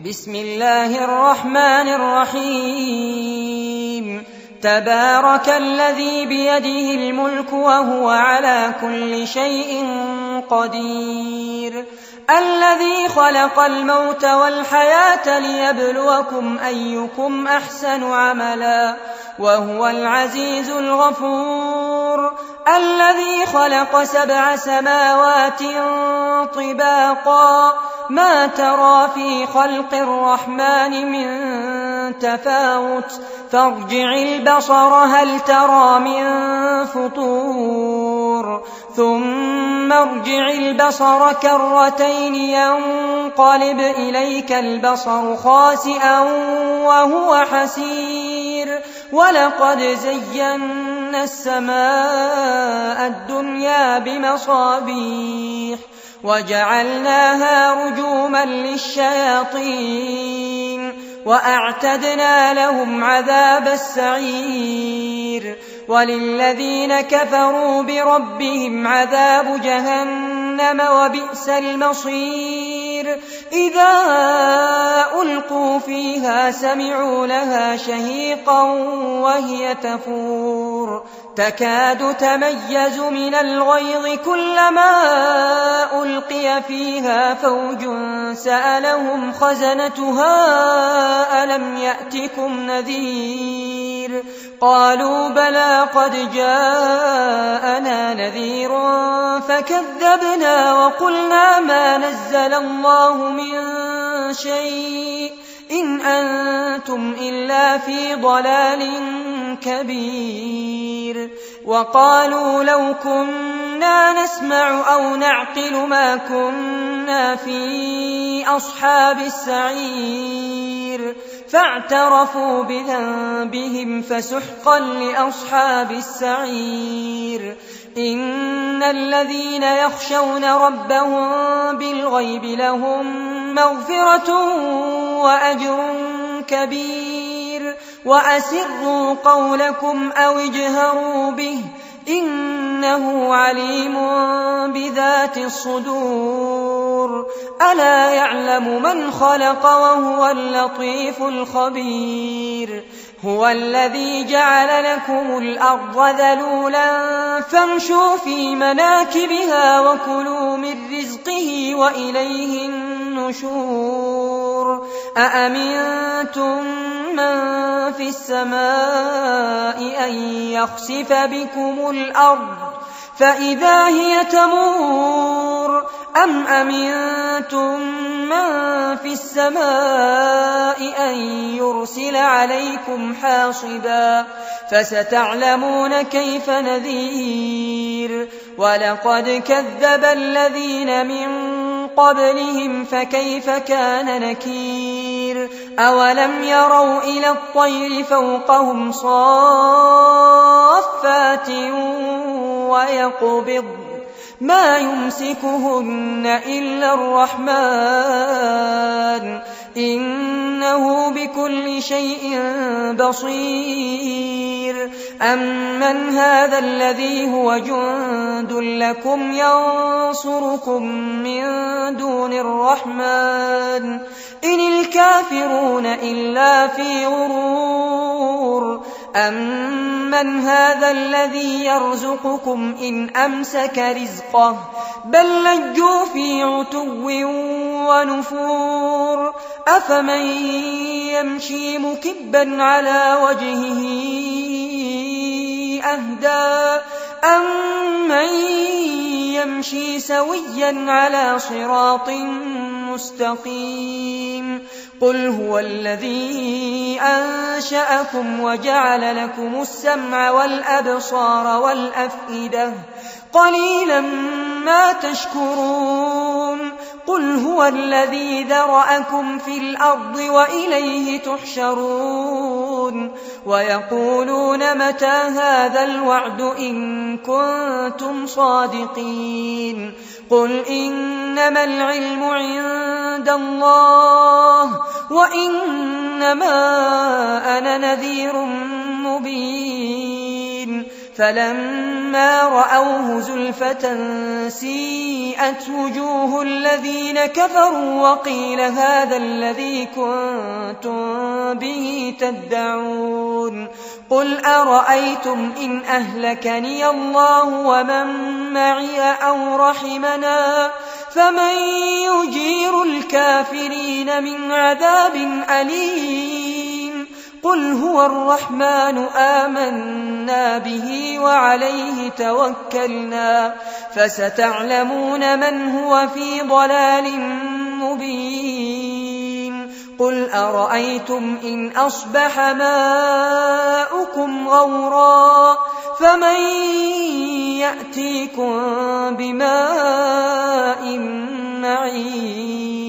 بسم الله الرحمن الرحيم تبارك الذي بيده الملك وهو على كل شيء قدير الذي خلق الموت والحياة ليبلوكم أيكم أحسن عملا وهو العزيز الغفور الذي خلق 7 سماوات طباقا ما ترى في خلق الرحمن من تفاوت فارجع البصر هل ترى من فطور ثم ارجع البصر كرتين ينقلب إليك البصر خاسئا وهو حسير ولقد زينا السماء الدنيا بمصابيح وجعلناها رجوما للشياطين وأعتدنا لهم عذاب السعير وللذين كفروا بربهم عذاب جهنم وبئس المصير إذا ألقوا فيها سمعوا لها شهيقا وهي تفور تكاد تميز من الغيظ كلما ألقي فيها فوج سألهم خزنتها ألم يأتكم نذير قالوا بلى قد جاءنا نذير فكذبنا وقلنا ما نزل الله من شيء إن أنتم إلا في ضلال كبير وقالوا لو كنا نسمع أو نعقل ما كنا في أصحاب السعير فاعترفوا بذنبهم فسحقا لأصحاب السعير إن الذين يخشون ربهم بالغيب لهم مغفرة وأجر كبير وأسروا قولكم أو اجهروا به إنه عليم بذات الصدور ألا يعلم من خلق وهو اللطيف الخبير هو الذي جعل لكم الأرض ذلولا فامشوا في مناكبها وكلوا من رزقه وإليه النشور أأمنتم من في السماء أن يخسف بكم الأرض فإذا هي تمور أم أمنتم من في السماء أن يرسل عليكم حاصبا فستعلمون كيف نذير ولقد كذب الذين من قبلهم فكيف كان نكير أولم يروا إلى الطير فوقهم صافات ويقبض ما يمسكهن إلا الرحمن إنه بكل شيء بصير أمن هذا الذي هو جند لكم ينصركم من دون الرحمن إن الكافرون إلا في غرور أمن هذا الذي يرزقكم إن أمسك رزقه بل لجوا في عتو ونفور أفمن يمشي مكبا على وجهه أهدى أمن يمشي سويا على صراط مستقيم قل هو الذي أنشأكم وجعل لكم السمع والأبصار والأفئدة قليلا ما تشكرون قل هو الذي ذرأكم في الأرض وإليه تحشرون ويقولون متى هذا الوعد إن كنتم صادقين قل إنما العلم عند الله وإنما أنا نذير مبين فلما رأوه زلفة سيئت وجوه الذين كفروا وقيل هذا الذي كنتم به تدعون قل أرأيتم إن أهلكني الله ومن معي أو رحمنا فمن يجير الكافرين من عذاب أليم قل هو الرحمن آمنا به وعليه توكلنا فستعلمون من هو في ضلال مبين قل أرأيتم إن أصبح ماؤكم غورا فمن يأتيكم بماء معين